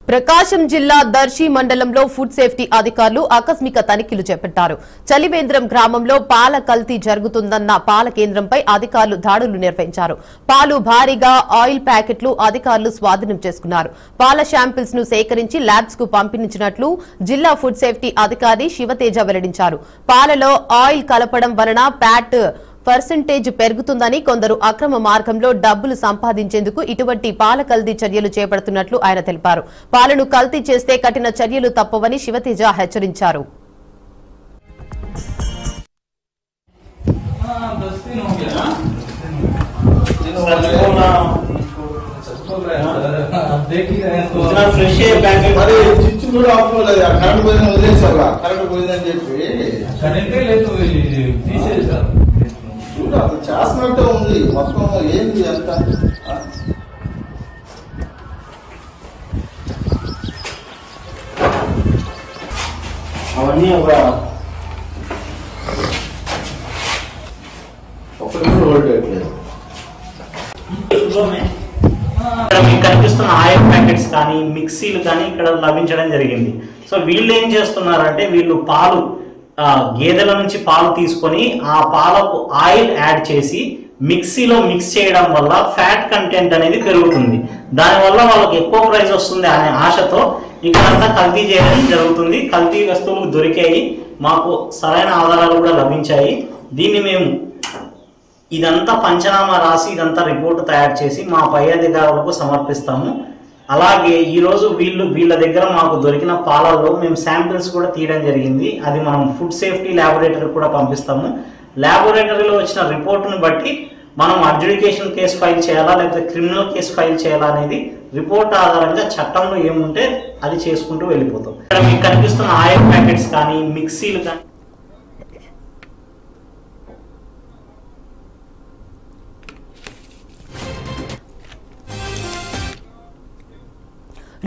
ప్రకాశం జిల్లా దర్శి మండలంలో food safety అధికారులు ఆకస్మిక తనిఖీలు చేపట్టారు. చలివేంద్రం గ్రామంలో పాల కల్తీ జరుగుతుందన్న పాల కేంద్రంపై అధికారులు దాడులు నిర్వహించారు. పాలు భారీగా ఆయిల్ ప్యాకెట్లు అధికారులు స్వాధీనం చేసుకున్నారు. పాల శాంపిల్స్ ను సేకరించి ల్యాబ్స్ కు పంపించినట్లు జిల్లా ఫుడ్ సేఫ్టీ అధికారి శివతేజ వెల్లడించారు. పాలలో ఆయిల్ కలపడం వలన ఫ్యాట్ పర్సెంటేజ్ పెరుగుతుందని, కొందరు అక్రమ మార్గంలో డబ్బులు సంపాదించేందుకు ఇటువంటి పాల కల్తీ చర్యలు చేపడుతున్నట్లు ఆయన తెలిపారు. పాలను కల్తీ చేస్తే కఠిన చర్యలు తప్పవని శివతేజ హెచ్చరించారు. అసలు చేస్తున్నట్టే ఉంది మొత్తం. ఏంది అంత అవన్నీ ఒకటి ఓడిపోయట్లేదు. మీకు కనిపిస్తున్న ఆయిల్ ప్యాకెట్స్ కానీ మిక్సీలు కానీ ఇక్కడ లభించడం జరిగింది. సో వీళ్ళు ఏం చేస్తున్నారంటే, వీళ్ళు పాలు గేదెల నుంచి పాలు తీసుకొని ఆ పాలకు ఆయిల్ యాడ్ చేసి మిక్సీలో మిక్స్ చేయడం వల్ల ఫ్యాట్ కంటెంట్ అనేది పెరుగుతుంది. దానివల్ల వాళ్ళకి ఎక్కువ ప్రైస్ వస్తుంది అనే ఆశతో ఇక్కడంతా కల్తీ చేయడం జరుగుతుంది. కల్తీ వస్తువులు దొరికాయి, మాకు సరైన ఆధారాలు కూడా లభించాయి. దీన్ని మేము ఇదంతా పంచనామా రాసి ఇదంతా రిపోర్ట్ తయారు చేసి మా పై అధికారులకు సమర్పిస్తాము. అలాగే ఈరోజు వీళ్ళ దగ్గర మాకు దొరికిన పాలల్లో మేము శాంపిల్స్ కూడా తీయడం జరిగింది. అది మనం ఫుడ్ సేఫ్టీ ల్యాబొరేటరీ కూడా పంపిస్తాము. ల్యాబొరేటరీలో వచ్చిన రిపోర్టును బట్టి మనం అడ్జుడికేషన్ కేసు ఫైల్ చేయాలా లేకపోతే క్రిమినల్ కేసు ఫైల్ చేయాలా అనేది రిపోర్ట్ ఆధారంగా చట్టంలో ఏముంటే అది చేసుకుంటూ వెళ్ళిపోతాం. ఇక్కడ మీకు కనిపిస్తున్న ఆయిల్ ప్యాకెట్స్ కానీ మిక్సీలు కానీ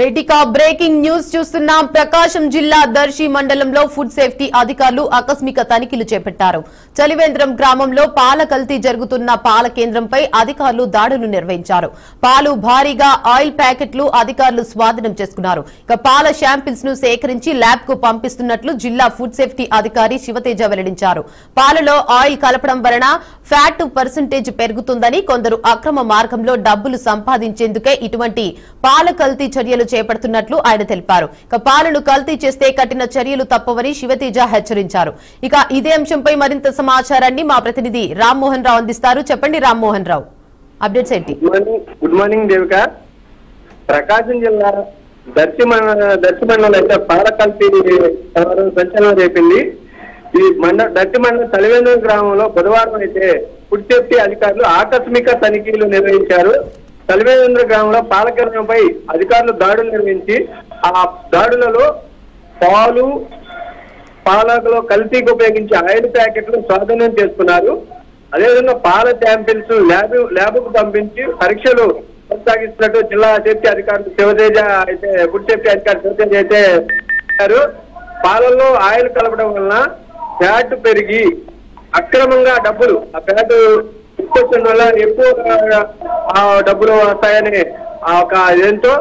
రెడ్డికా బ్రేకింగ్ న్యూస్ చూస్తున్నాం. ప్రకాశం జిల్లా దర్శి మండలంలో ఫుడ్ సేఫ్టీ అధికారులు ఆకస్మిక తనిఖీలు చేపట్టారు. చలివేంద్రం గ్రామంలో పాల కల్తీ జరుగుతున్న పాల కేంద్రంపై అధికారులు దాడులు నిర్వహించారు. పాలు భారీగా ఆయిల్ ప్యాకెట్లు అధికారులు స్వాధీనం చేసుకున్నారు. ఇక పాల శాంపిల్స్ ను సేకరించి ల్యాబ్ కు పంపిస్తున్నట్లు జిల్లా ఫుడ్ సేఫ్టీ అధికారి శివతేజ వెల్లడించారు. పాలలో ఆయిల్ కలపడం వలన ఫ్యాట్ పర్సెంటేజ్ పెరుగుతుందని, కొందరు అక్రమ మార్గంలో డబ్బులు సంపాదించేందుకే ఇటువంటి పాల కల్తీ చర్యలు చేపడుతున్నట్లు ఆయన తెలిపారు. ఇక పాలను కల్తీ చేస్తే కఠిన చర్యలు తప్పవని శివతేజ హెచ్చరించారు. ఇక ఇదే అంశంపై మరింత సమాచారాన్ని మా ప్రతినిధి రామ్మోహన్ రావు అందిస్తారు. చెప్పండి రామ్మోహన్ రావు, అప్డేట్స్ ఏంటి? Good morning Devika. ప్రకాశం జిల్లా దర్శి మండలం అయితే పాల కల్తీ సంచలనం రేపింది. ఈ దర్శి మండలం చలివేంద్రం గ్రామంలో బుధవారం అయితే ఫుడ్ సేఫ్టీ అధికారులు ఆకస్మిక తనిఖీలు నిర్వహించారు. చలివేంద్ర గ్రామంలో పాల కేంద్రంపై అధికారులు దాడులు నిర్వహించి ఆ దాడులలో పాలలో కల్తీకి ఉపయోగించి ఆయిల్ ప్యాకెట్లు స్వాధీనం చేసుకున్నారు. అదేవిధంగా పాల శాంపిల్స్ ల్యాబ్కు పంపించి పరీక్షలు కొనసాగిస్తున్నట్టు జిల్లా సేఫ్టీ అధికారులు శివతేజ అయితే ఫుడ్ సేఫ్టీ అధికారి శివతేజ అయితే చెప్పారు. పాలల్లో ఆయిల్ కలపడం వలన ఫ్యాట్ పెరిగి అక్రమంగా డబ్బులు ఆ ఫ్యాట్ తీసుకొచ్చడం వల్ల ఎక్కువ డబ్బులు వస్తాయని ఒక ఇదంతో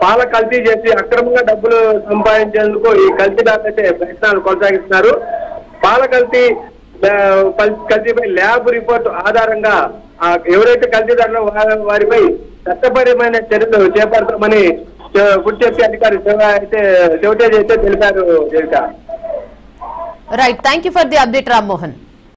పాల కల్తీ చేసి అక్రమంగా డబ్బులు సంపాదించేందుకు ఈ కల్తీ అయితే ప్రయత్నాలు కొనసాగిస్తున్నారు. పాల కల్తీపై ల్యాబ్ రిపోర్ట్ ఆధారంగా ఎవరైతే కల్తీదారులో వారిపై చట్టపరమైన చర్యలు చేపడతామని ఫుడ్ సేఫ్టీ అధికారి శివతేజ్ అయితే తెలిపారు. Right, thank you for the update Rammohan.